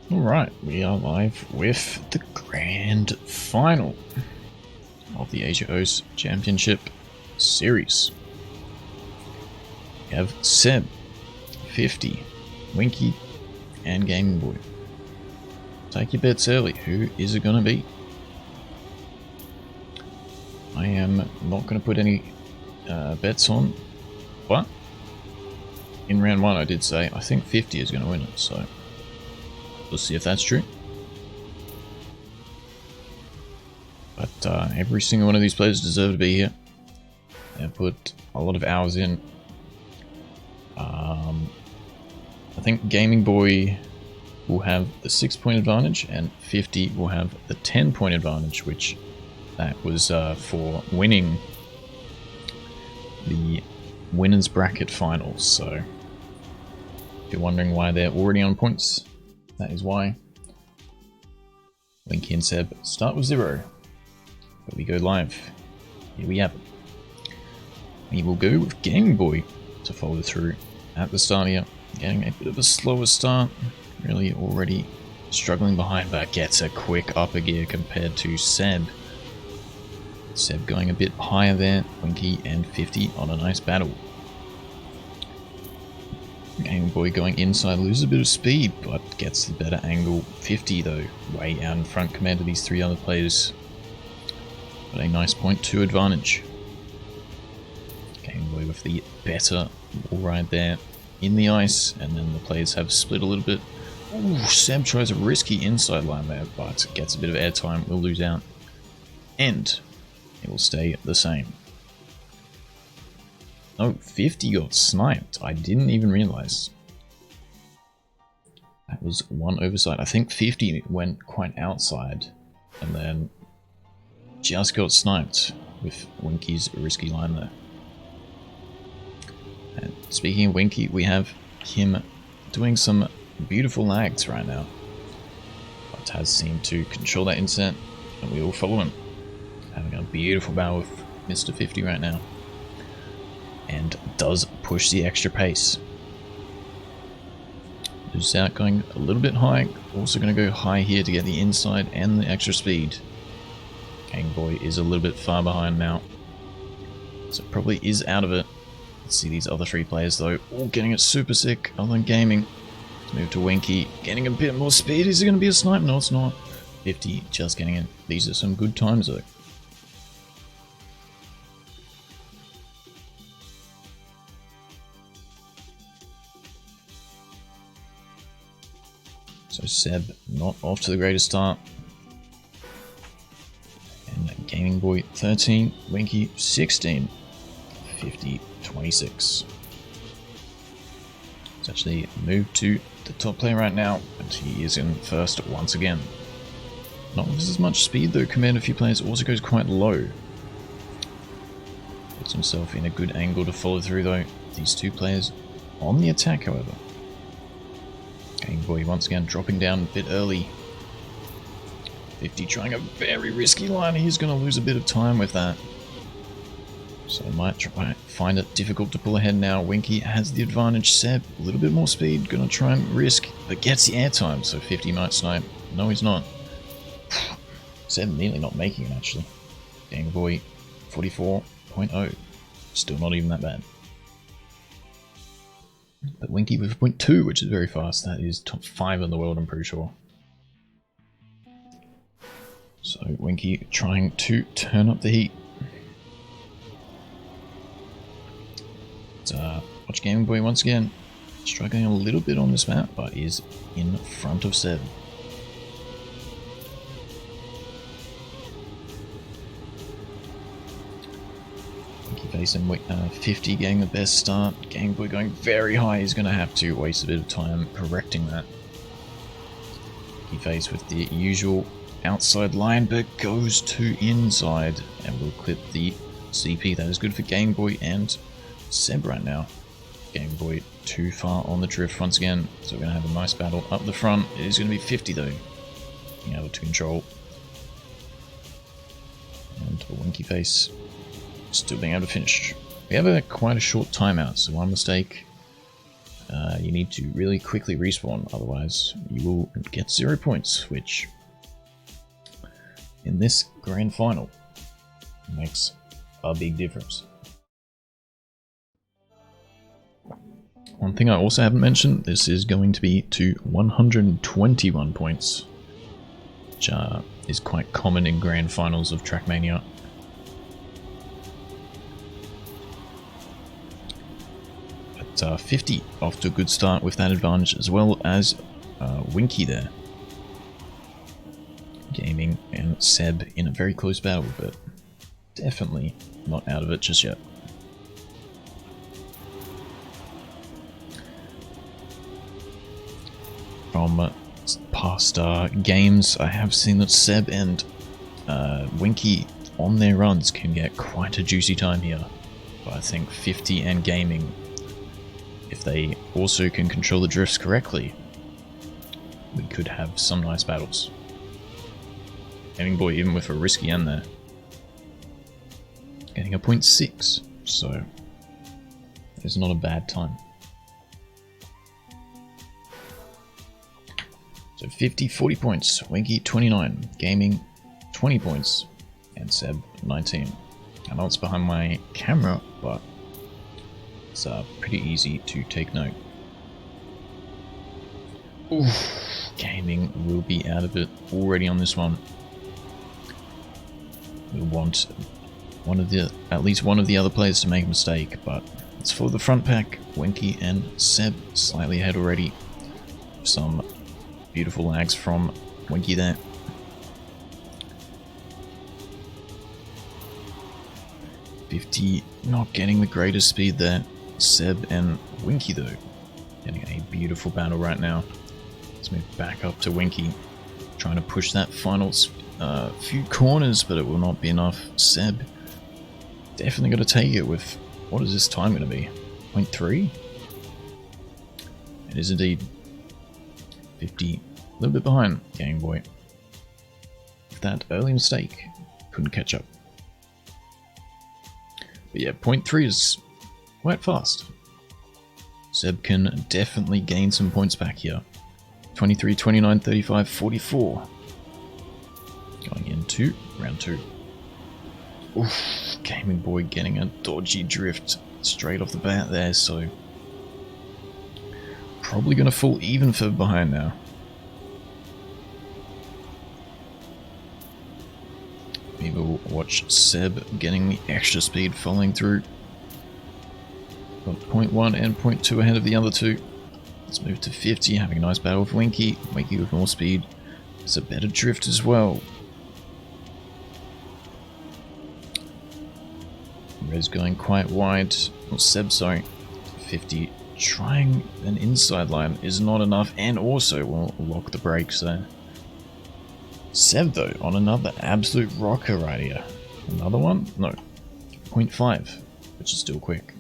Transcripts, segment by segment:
Alright, we are live with the grand final of the Asia OEST Championship series. We have Seb, 50, Winky, and Gaming Boy. Take your bets early. Who is it going to be? I am not going to put any bets on, but in round 1 I did say I think 50 is going to win it, so we'll see if that's true. But every single one of these players deserve to be here. They've put a lot of hours in. I think Gaming Boy will have the 6-point advantage and 50 will have the 10-point advantage, which that was for winning the winners bracket finals. So if you're wondering why they're already on points, that is why. Winky and Seb start with 0. But we go live. Here we have it. We will go with Gaming Boy to follow through at the start here. Getting a bit of a slower start. Really already struggling behind, but gets a quick upper gear compared to Seb. Seb going a bit higher there. Winky and 50 on a nice battle. Gaming Boy going inside, loses a bit of speed, but gets the better angle. 50 though, way out in front compared to these 3 other players. But a nice 0.2 advantage. Gaming Boy with the better wall ride there in the ice, and then the players have split a little bit. Ooh, Seb tries a risky inside line there, but gets a bit of airtime, will lose out. And it will stay the same. Oh, 50 got sniped. I didn't even realize. That was one oversight. I think 50 went quite outside and then just got sniped with Winky's risky line there. And speaking of Winky, we have him doing some beautiful lags right now. But has seemed to control that inset, and we all follow him. Having a beautiful battle with Mr. 50 right now. And does push the extra pace. Loses out going a little bit high. Also going to go high here to get the inside and the extra speed. Gaming Boy is a little bit far behind now. So probably is out of it. Let's see these other 3 players though. All getting it super sick other than Gaming. Let's move to Winky. Getting a bit more speed. Is it going to be a snipe? No, it's not. 50 just getting it. These are some good times though. So Seb not off to the greatest start. And Gaming Boy 13, Winky 16, 50, 26. It's actually moved to the top player right now, and he is in first once again. Not with as much speed though, compared to a few players, also goes quite low. Puts himself in a good angle to follow through though. These 2 players on the attack however. Gaming Boy once again dropping down a bit early. 50 trying a very risky line. He's going to lose a bit of time with that. So might try find it difficult to pull ahead now. Winky has the advantage. Seb, a little bit more speed. Going to try and risk, but gets the airtime. So 50 might snipe. No, he's not. Seb nearly not making it actually. Gaming Boy 44.0. Still not even that bad. But Winky with 0.2, which is very fast. That is top 5 in the world, I'm pretty sure. So Winky trying to turn up the heat. Watch Gaming Boy once again. Struggling a little bit on this map, but is in front of Seb. Facing 50 getting the best start. Gaming Boy going very high. He's going to have to waste a bit of time correcting that. He faced with the usual outside line, but goes to inside and will clip the CP. That is good for Gaming Boy and Seb right now. Gaming Boy too far on the drift once again, so we're going to have a nice battle up the front. It is going to be 50 though, being able to control. And a Winky face. Still being able to finish. We have quite a short timeout, so one mistake you need to really quickly respawn, otherwise you will get 0 points, which in this grand final makes a big difference. One thing I also haven't mentioned, this is going to be to 121 points, which is quite common in grand finals of Trackmania. But 50 off to a good start with that advantage, as well as Winky there. Gaming and Seb in a very close battle, but definitely not out of it just yet. From past games, I have seen that Seb and Winky on their runs can get quite a juicy time here. But I think 50 and Gaming, if they also can control the drifts correctly, we could have some nice battles. Gaming Boy, even with a risky end there, getting a 0.6, so it's not a bad time. So 50, 40 points, Winky 29, Gaming 20 points, and Seb 19. I know it's behind my camera, but it's pretty easy to take note. Oof, Gaming will be out of it already on this one. We want at least one of the other players to make a mistake, but it's for the front pack. Winky and Seb slightly ahead already. Some beautiful lags from Winky there. $50, not getting the greatest speed there. Seb and Winky though, getting a beautiful battle right now. Let's move back up to Winky, trying to push that final few corners, but it will not be enough. Seb definitely got to take it with, what is this time going to be? 0.3? It is indeed. 50, a little bit behind Game Boy. With that early mistake, couldn't catch up. But yeah, 0.3 is quite fast. Seb can definitely gain some points back here. 23, 29, 35, 44. Going into round 2. Oof, Gaming Boy getting a dodgy drift straight off the bat there, so probably going to fall even further behind now. We will watch Seb getting the extra speed following through. Got 0.1 and 0.2 ahead of the other two. Let's move to 50, having a nice battle with Winky. Winky with more speed. There's a better drift as well. Red's going quite wide. Or Seb, sorry. 50. Trying an inside line is not enough, and also will lock the brakes there. Seb though, on another absolute rocker right here. Another one? No. 0.5, which is still quick.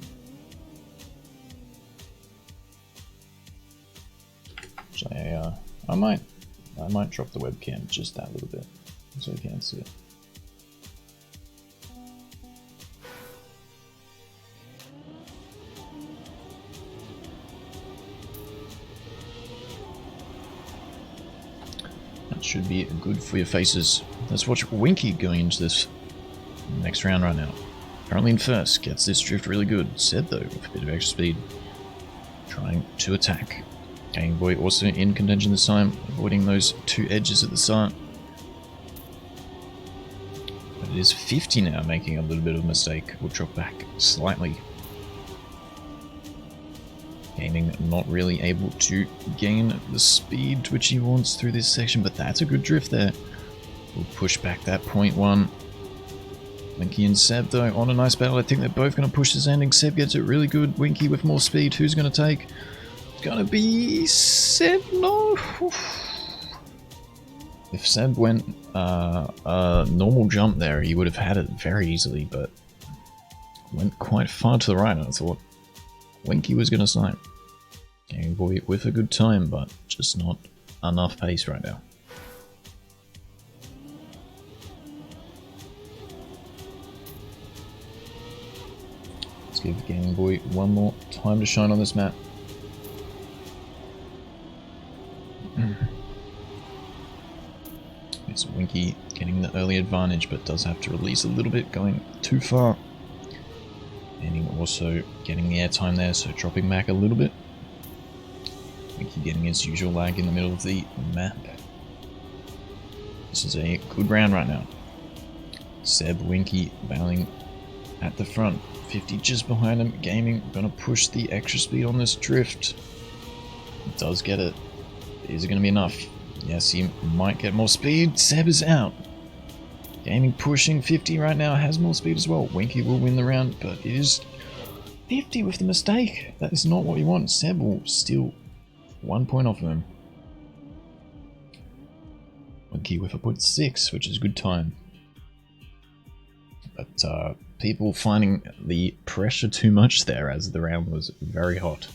So I might drop the webcam just that little bit, so you can see it. That should be good for your faces. Let's watch Winky going into this next round right now. Currently in first, gets this drift really good. Seb though, with a bit of extra speed, trying to attack. Game Boy also in contention this time, avoiding those two edges at the start. But it is 50 now, making a little bit of a mistake. We'll drop back slightly. Gaming not really able to gain the speed which he wants through this section, but that's a good drift there. We'll push back that 0.1. Winky and Seb though on a nice battle. I think they're both going to push this ending. Seb gets it really good. Winky with more speed. Who's going to take? It's going to be Seb. No. If Seb went a normal jump there, he would have had it very easily, but went quite far to the right. I thought Winky was going to snipe. Game Boy with a good time, but just not enough pace right now. Let's give Game Boy one more time to shine on this map. So Winky getting the early advantage, but does have to release a little bit, going too far. And also getting the airtime there, so dropping back a little bit. Winky getting his usual lag in the middle of the map. This is a good round right now. Seb, Winky battling at the front. 50 just behind him. Gaming gonna push the extra speed on this drift. Does get it. Is it gonna be enough? Yes, he might get more speed. Seb is out. Gaming pushing 50 right now, has more speed as well. Winky will win the round, but it is 50 with the mistake. That is not what we want. Seb will steal 1 point off of him. Winky with a 0.6, which is a good time. But people finding the pressure too much there as the round was very hot.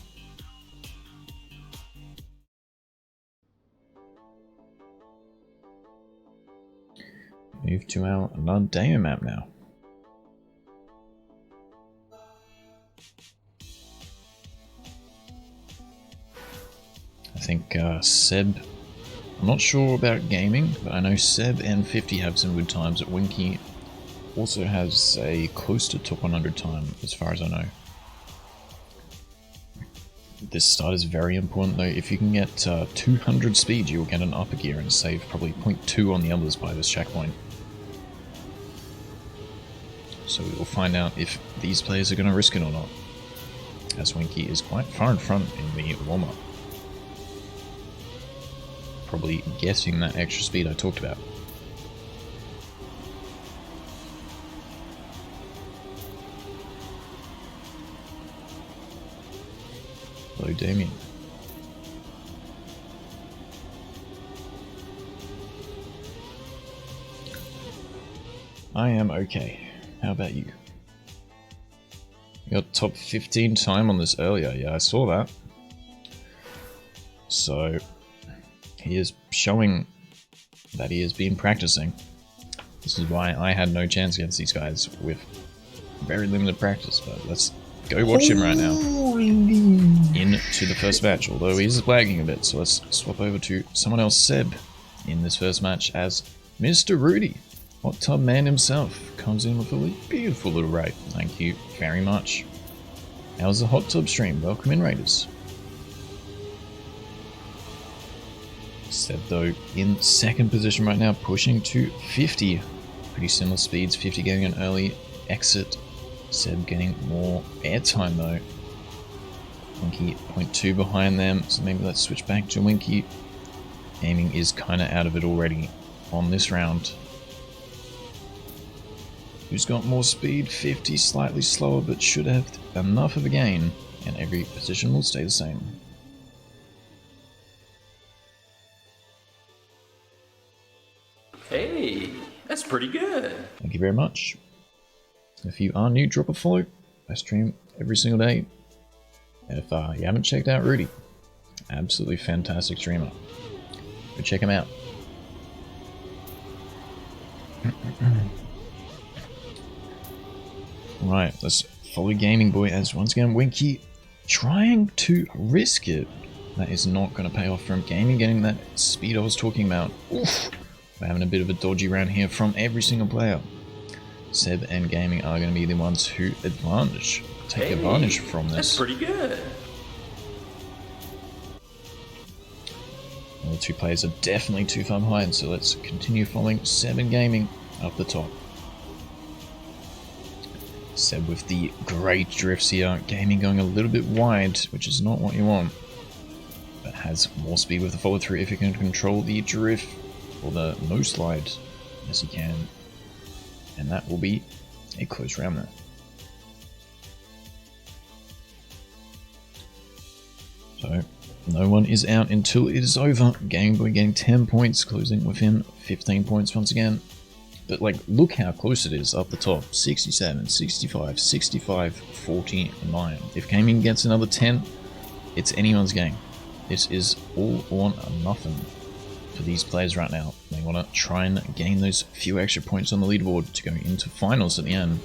Move to our non-Daya map now. I think Seb, I'm not sure about gaming, but I know Seb and 50 have some good times. At Winky also has a close to top 100 time, as far as I know. This start is very important though. If you can get 200 speed, you'll get an upper gear and save probably 0.2 on the others by this checkpoint. So we will find out if these players are going to risk it or not, as Winky is quite far in front in the warm-up. Probably getting that extra speed I talked about. Hello, Damien. I am okay. How about you? You got top 15 time on this earlier. Yeah, I saw that. So he is showing that he has been practicing. This is why I had no chance against these guys with very limited practice. But let's go watch him right now. Into the first match, although he is lagging a bit. So let's swap over to someone else, Seb, in this first match as Mr. Rudy. Hot Tub Man himself comes in with a beautiful little rate. Thank you very much. How's the hot tub stream? Welcome in, Raiders. Seb, though, in second position right now, pushing to 50. Pretty similar speeds. 50 getting an early exit. Seb getting more airtime, though. Winky 0.2 behind them, so maybe let's switch back to Winky. Aiming is kind of out of it already on this round. Who's got more speed? 50, slightly slower, but should have enough of a gain, and every position will stay the same. Hey, that's pretty good. Thank you very much. If you are new, drop a follow. I stream every single day. And if you haven't checked out Rudy, absolutely fantastic streamer. Go check him out. Right, let's follow Gaming Boy as once again Winky trying to risk it. That is not going to pay off for him. Gaming getting that speed I was talking about. Oof. We're having a bit of a dodgy round here from every single player. Seb and Gaming are going to be the ones who take advantage from this. That's pretty good. The two players are definitely too far behind, so let's continue following Seb and Gaming up the top. Seb with the great drifts here. Gaming going a little bit wide, which is not what you want. But has more speed with the follow through if you can control the drift or the no slide. Yes, he can. And that will be a close round there. So, no one is out until it is over. Game Boy getting 10 points, closing within 15 points once again. But like, look how close it is up the top. 67, 65, 65, 49. If Gaming gets another 10, it's anyone's game. This is all or nothing for these players right now. They want to try and gain those few extra points on the leaderboard to go into finals at the end.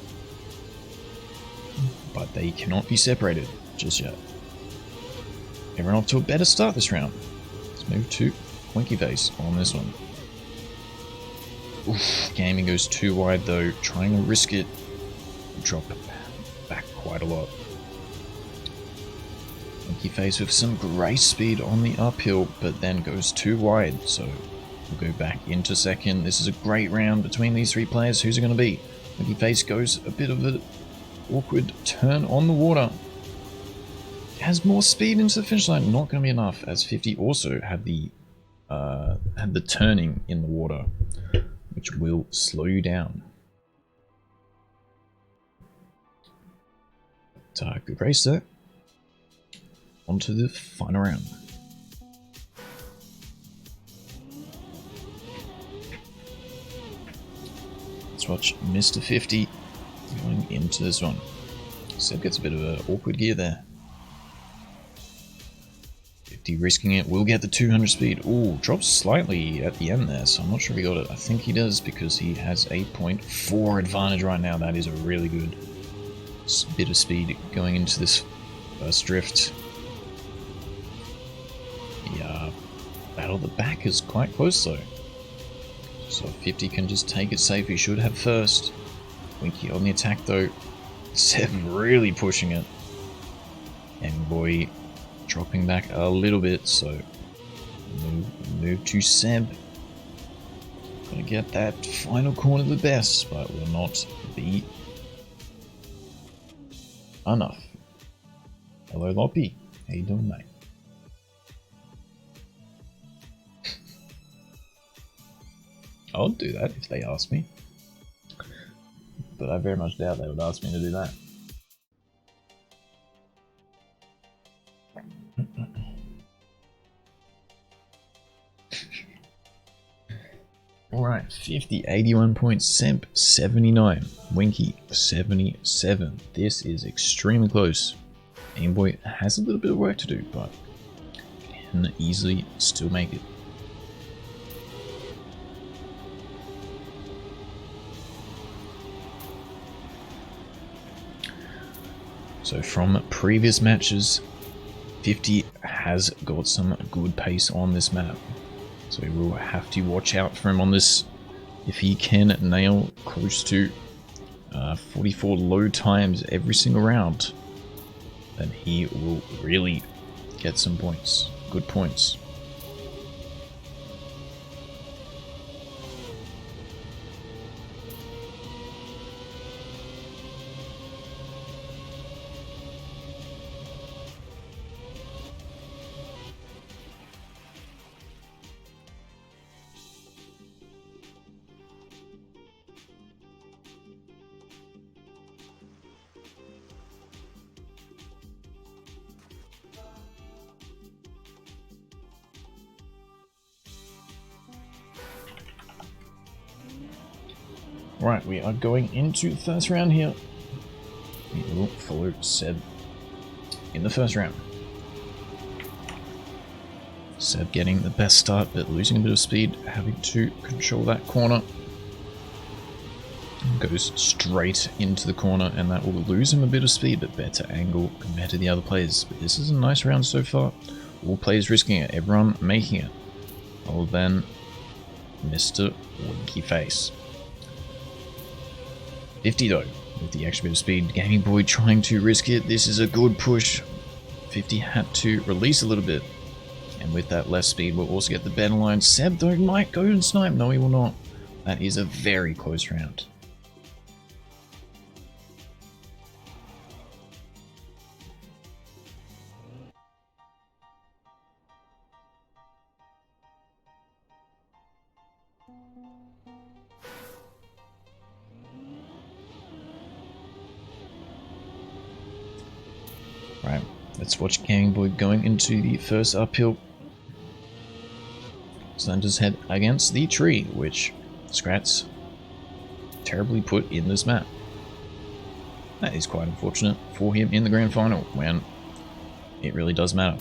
But they cannot be separated just yet. Everyone off to a better start this round. Let's move to Winky Face on this one. Oof, gaming goes too wide though, trying to risk it. Drop back quite a lot. Monkey Face with some great speed on the uphill, but then goes too wide, so we'll go back into second. This is a great round between these three players. Who's it going to be? Monkey Face goes a bit of an awkward turn on the water. Has more speed into the finish line, not going to be enough, as 50 also had the turning in the water, which will slow you down. But, good race there. On to the final round. Let's watch Mr. 50 going into this one. Seb gets a bit of an awkward gear there. 50 risking it, will get the 200 speed. Ooh, drops slightly at the end there, so I'm not sure if he got it. I think he does because he has 8.4 advantage right now. That is a really good bit of speed going into this first drift. The battle at the back is quite close though. So 50 can just take it safe. He should have first. Winky on the attack though. Seb really pushing it. And boy dropping back a little bit, so move to Seb. Gonna get that final corner the best, but will not be enough. Hello Loppy, how you doing, mate? I'll do that if they ask me, but I very much doubt they would ask me to do that. Alright, 50, 81 points, Semp 79, Winky 77. This is extremely close. Aimboy has a little bit of work to do, but can easily still make it. So from previous matches, 50 has got some good pace on this map. So we will have to watch out for him on this. If he can nail close to 44 low times every single round, then he will really get some points. Good points. Right, we are going into the first round here. We will follow Seb in the first round. Seb getting the best start, but losing a bit of speed, having to control that corner. Goes straight into the corner, and that will lose him a bit of speed, but better angle compared to the other players. But this is a nice round so far. All players risking it, everyone making it. Other than Mr. Winky Face. 50 though, with the extra bit of speed. Gaming Boy trying to risk it. This is a good push. 50 had to release a little bit. And with that less speed, we'll also get the better line. Seb though might go and snipe. No, he will not. That is a very close round. Right, let's watch Gaming Boy going into the first uphill. Slenders head against the tree, which Scrat's terribly put in this map. That is quite unfortunate for him in the grand final, when it really does matter.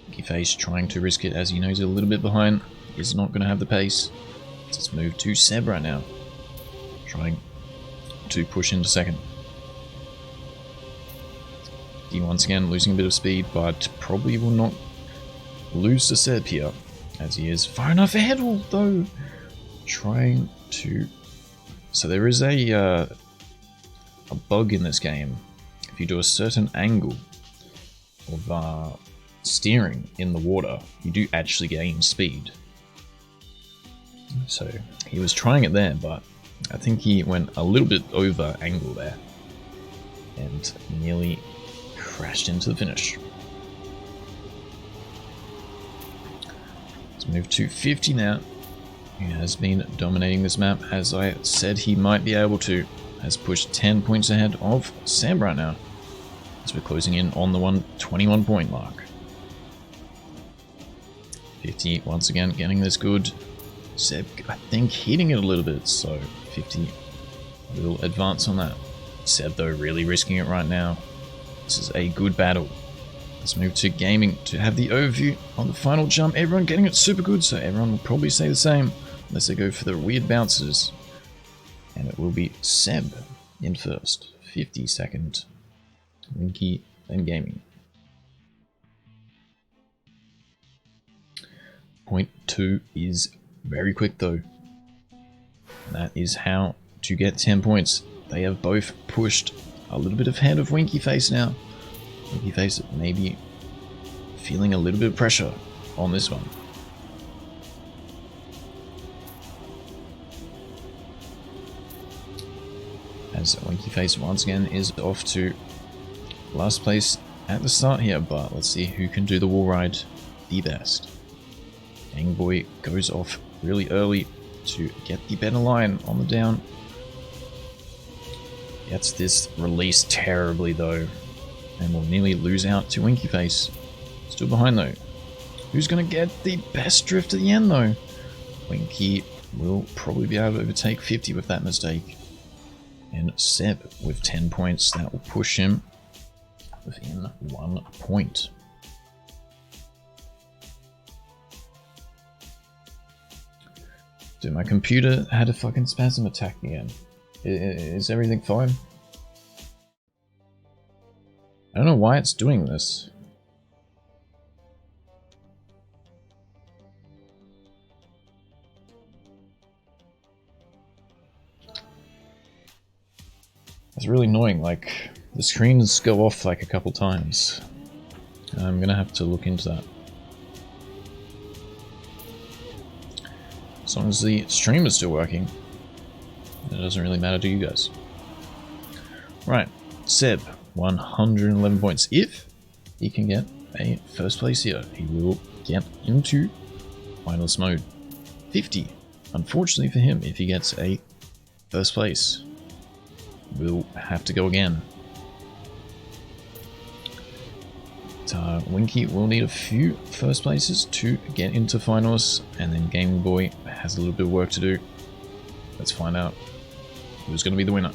Winky Face trying to risk it as he knows he's a little bit behind. Is not going to have the pace. Let's move to Seb right now. Trying to push into second. He once again losing a bit of speed, but probably will not lose to Seb here. as he is far enough ahead, although trying to... So there is a bug in this game. If you do a certain angle of steering in the water, you do actually gain speed. So he was trying it there, but I think he went a little bit over angle there and nearly crashed into the finish. Let's move to 50 now. He has been dominating this map, as I said he might be able to. Has pushed 10 points ahead of Seb right now, as we're closing in on the 121 point mark. 50 once again getting this good. Seb, I think, hitting it a little bit, so 50 will advance on that. Seb, though, really risking it right now. This is a good battle. Let's move to gaming to have the overview on the final jump. Everyone getting it super good, so everyone will probably say the same, unless they go for the weird bounces. And it will be Seb in first, 50 second. Winky, then gaming. Point 2 is very quick though. That is how to get 10 points. They have both pushed a little bit ahead of Winky Face now. Winky Face maybe feeling a little bit of pressure on this one. As Winky Face once again is off to last place at the start here, but let's see who can do the wall ride the best. Gang Boy goes off really early to get the better line on the down. Gets this released terribly though, and will nearly lose out to Winky Face. Still behind though. Who's going to get the best drift at the end though? Winky will probably be able to overtake 50 with that mistake. And Seb with 10 points, that will push him within 1 point. Dude, my computer had a fucking spasm attack again. Is everything fine? I don't know why it's doing this. It's really annoying, like, the screens go off like a couple times. I'm gonna have to look into that. As long as the stream is still working, it doesn't really matter to you guys. Right, Seb, 111 points. If he can get a first place here, he will get into finalist mode. 50, unfortunately for him, if he gets a first place, will have to go again. Winky will need a few first places to get into finals, and then Game Boy has a little bit of work to do. Let's find out who's going to be the winner.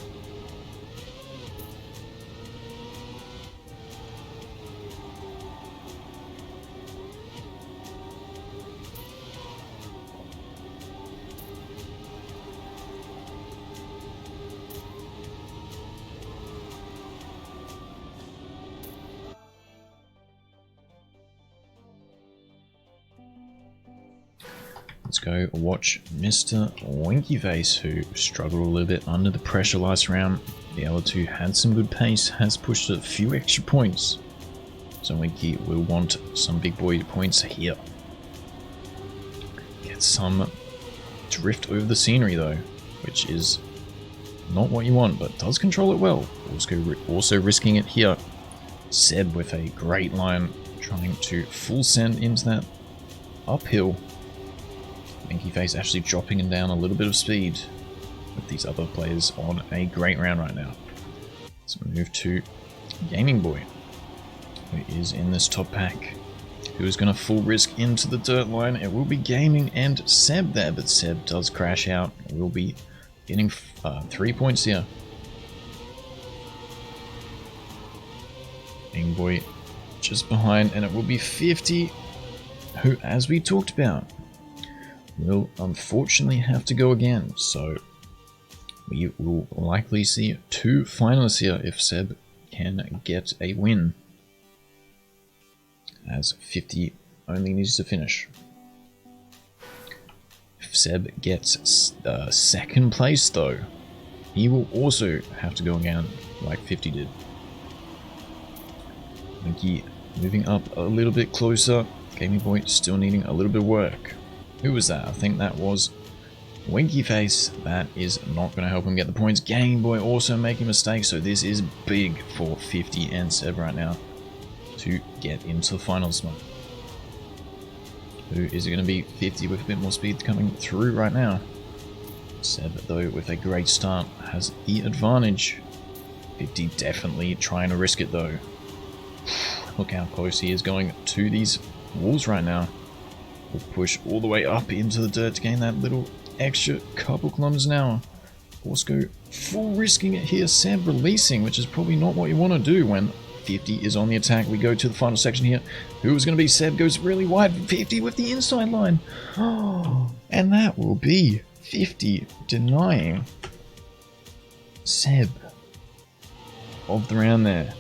Let's go watch Mr. Winky Face, who struggled a little bit under the pressure last round. Be able to had some good pace, has pushed a few extra points. So Winky will want some big boy points here. Get some drift over the scenery though, which is not what you want, but does control it well. Also risking it here. Seb with a great line, trying to full send into that uphill. Winky Face actually dropping him down a little bit of speed with these other players on a great round right now. Let's move to Gaming Boy, who is in this top pack, who is going to full risk into the dirt line. It will be Gaming and Seb there, but Seb does crash out. We'll be getting 3 points here. Gaming Boy just behind, and it will be 50, who, as we talked about, will unfortunately have to go again, so we will likely see 2 finalists here if Seb can get a win, as 50 only needs to finish. Seb gets second place though, he will also have to go again like 50 did. Winky moving up a little bit closer. Gaming Boy still needing a little bit of work. Who was that? I think that was Winky Face. That is not going to help him get the points. Gaming Boy also making mistakes, so this is big for 50 and Seb right now to get into the finals mode. Who is it going to be? 50 with a bit more speed coming through right now. Seb, though, with a great start, has the advantage. 50 definitely trying to risk it, though. Look how close he is going to these walls right now. Will push all the way up into the dirt to gain that little extra couple kilometers an hour. Force go full risking it here. Seb releasing, which is probably not what you want to do when 50 is on the attack. We go to the final section here. Who is going to be? Seb goes really wide. 50 with the inside line. Oh, and that will be 50 denying Seb of the round there.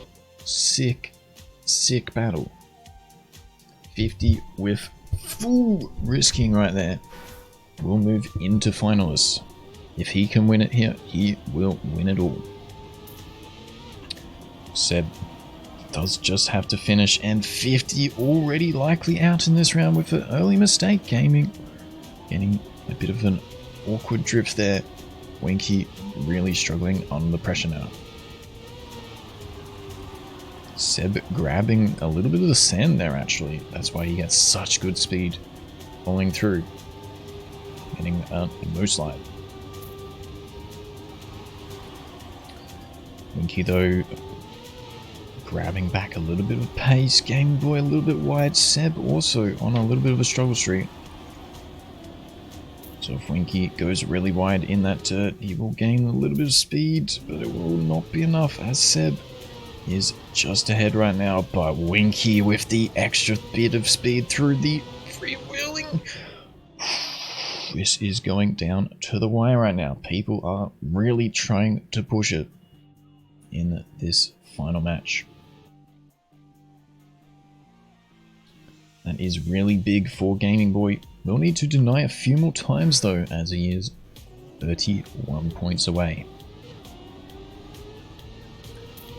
Sick battle. 50 with full risking right there. Will move into finalists. If he can win it here, he will win it all. Seb does just have to finish, and 50 already likely out in this round with an early mistake. Gaming getting a bit of an awkward drift there. Winky really struggling under the pressure now. Seb grabbing a little bit of the sand there actually. That's why he gets such good speed following through. Getting a no slide. Winky though grabbing back a little bit of pace. Game Boy a little bit wide. Seb also on a little bit of a struggle streak. So if Winky goes really wide in that dirt, he will gain a little bit of speed, but it will not be enough as Seb is just ahead right now. But Winky with the extra bit of speed through the freewheeling. This is going down to the wire right now. People are really trying to push it in this final match. That is really big for Gaming Boy. We'll need to deny a few more times though, as he is 31 points away.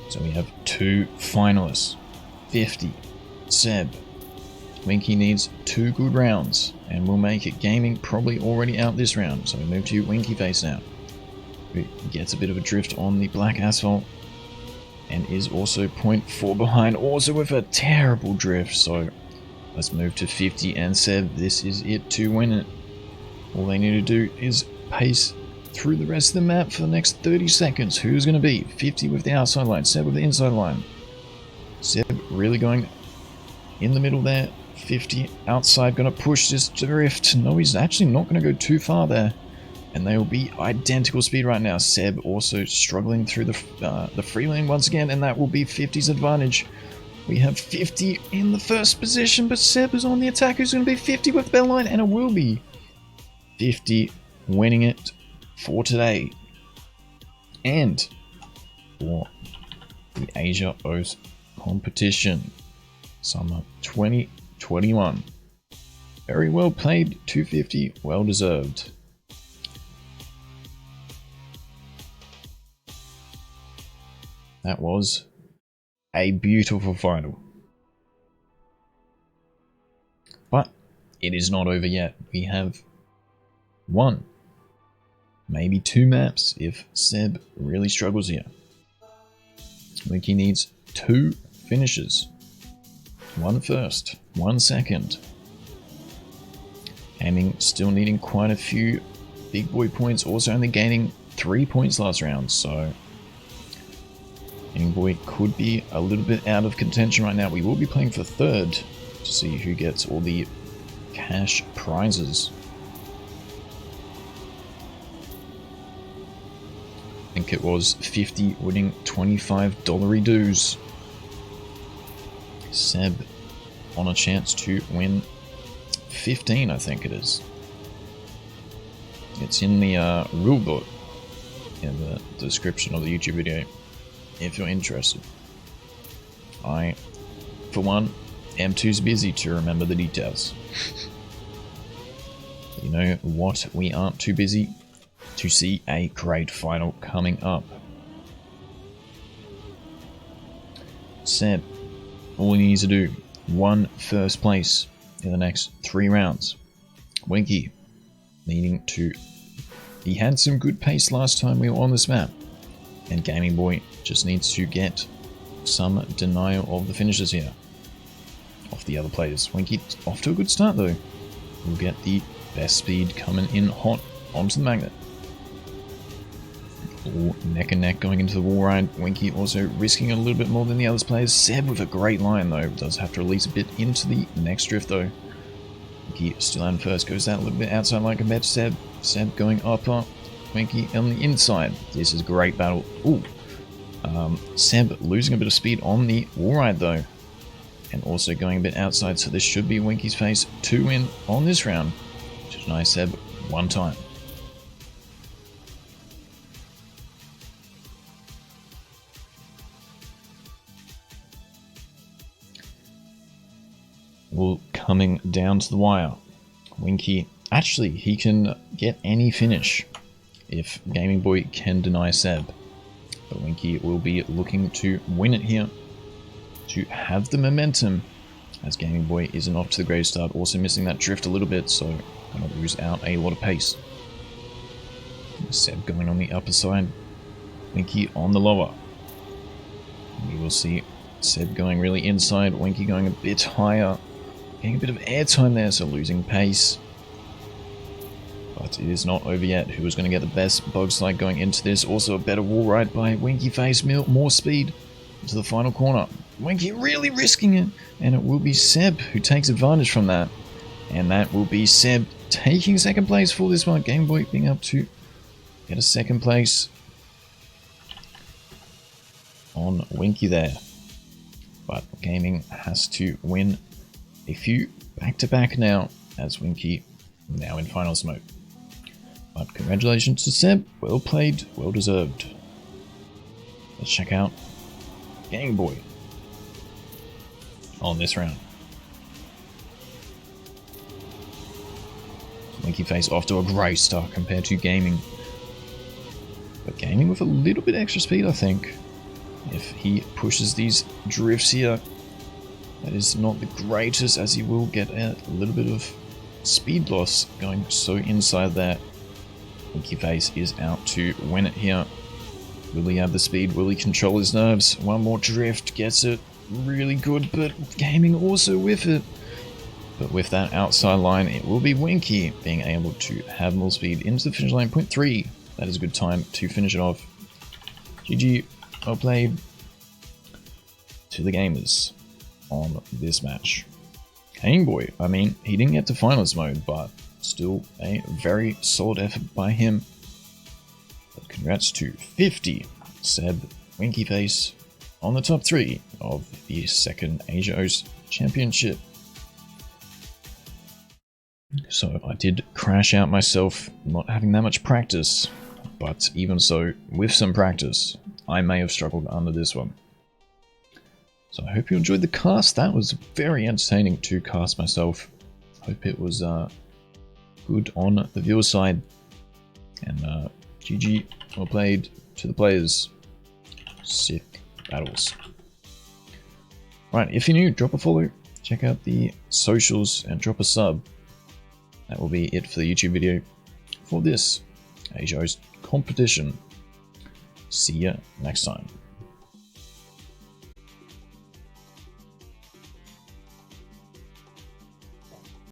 So we have two finalists. 50, Seb. Winky needs 2 good rounds, and we'll make it. Gaming probably already out this round, so we move to Winky Face now. Who gets a bit of a drift on the black asphalt, and is also 0.4 behind, also with a terrible drift, so let's move to 50 and Seb. This is it to win it. All they need to do is pace through the rest of the map for the next 30 seconds. Who's going to be? 50 with the outside line, Seb with the inside line. Seb really going in the middle there. 50 outside, going to push this drift. No, he's actually not going to go too far there. And they will be identical speed right now. Seb also struggling through the free lane once again, and that will be 50's advantage. We have 50 in the first position, but Seb is on the attack. Who's going to be? 50 with the bell line, and it will be 50 winning it for today. And for the Asia AEST competition, summer 2021. Very well played, 250, well deserved. That was a beautiful final. But it is not over yet. We have 1, maybe 2 maps if Seb really struggles here. Winky needs 2 finishes. 1 first, 1 second. Aiming still needing quite a few big boy points, also only gaining 3 points last round, so Gaming Boy could be a little bit out of contention right now. We will be playing for 3rd to see who gets all the cash prizes. I think it was 50 winning $25 dues. Seb on a chance to win 15, I think it is. It's in the rulebook in the description of the YouTube video if you're interested. I, for one, am too busy to remember the details. You know what? We aren't too busy to see a great final coming up. Seb, all he needs to do, 1 first place in the next 3 rounds. Winky, needing to... He had some good pace last time we were on this map. And Gaming Boy just needs to get some denial of the finishes here. Off the other players. Winky off to a good start though. We'll get the best speed coming in hot onto the magnet. All neck and neck going into the wall ride. Winky also risking a little bit more than the other players. Seb with a great line though. Does have to release a bit into the next drift though. Winky still on first. Goes that a little bit outside like compared to Seb. Seb going upper. Winky on the inside. This is a great battle. Ooh. Seb losing a bit of speed on the wall ride though. And also going a bit outside, so this should be Winky's face to win on this round. Just nice Seb 1 time. Well, coming down to the wire. Winky, actually, he can get any finish if Gaming Boy can deny Seb. But Winky will be looking to win it here, to have the momentum, as Gaming Boy isn't off to the greatest start, also missing that drift a little bit, so gonna lose out a lot of pace. Seb going on the upper side, Winky on the lower. We will see Seb going really inside, Winky going a bit higher, getting a bit of airtime there, so losing pace. But it is not over yet. Who is going to get the best bug slide going into this? Also a better wall ride by Winky Face, more speed into the final corner. Winky really risking it, and it will be Seb who takes advantage from that. And that will be Seb taking 2nd place for this one. Game Boy being up to get a 2nd place on Winky there. But Gaming has to win a few back-to-back now, as Winky now in finals mode. But congratulations to Seb, well played, well deserved. Let's check out Game Boy on this round. Winky Face off to a great start compared to Gaming. But Gaming with a little bit extra speed, I think. If he pushes these drifts here, that is not the greatest, as he will get a little bit of speed loss going so inside that. Winky Face is out to win it here. Will he have the speed? Will he control his nerves? One more drift, gets it. Really good, but Gaming also with it. But with that outside line, it will be Winky being able to have more speed into the finish line. 0.3. That is a good time to finish it off. GG, well played to the gamers on this match. Game Boy, I mean, he didn't get to finals mode, but still a very solid effort by him. But congrats to 50, Seb, Winky Face, on the top 3 of the 2nd Asia OEST Championship. So I did crash out myself, not having that much practice, but even so, with some practice, I may have struggled under this one. So I hope you enjoyed the cast. That was very entertaining to cast myself. Hope it was good on the viewer side. And GG, well played to the players. Sick battles. Right, if you're new, drop a follow, check out the socials, and drop a sub. That will be it for the YouTube video for this Asia OEST competition. See ya next time.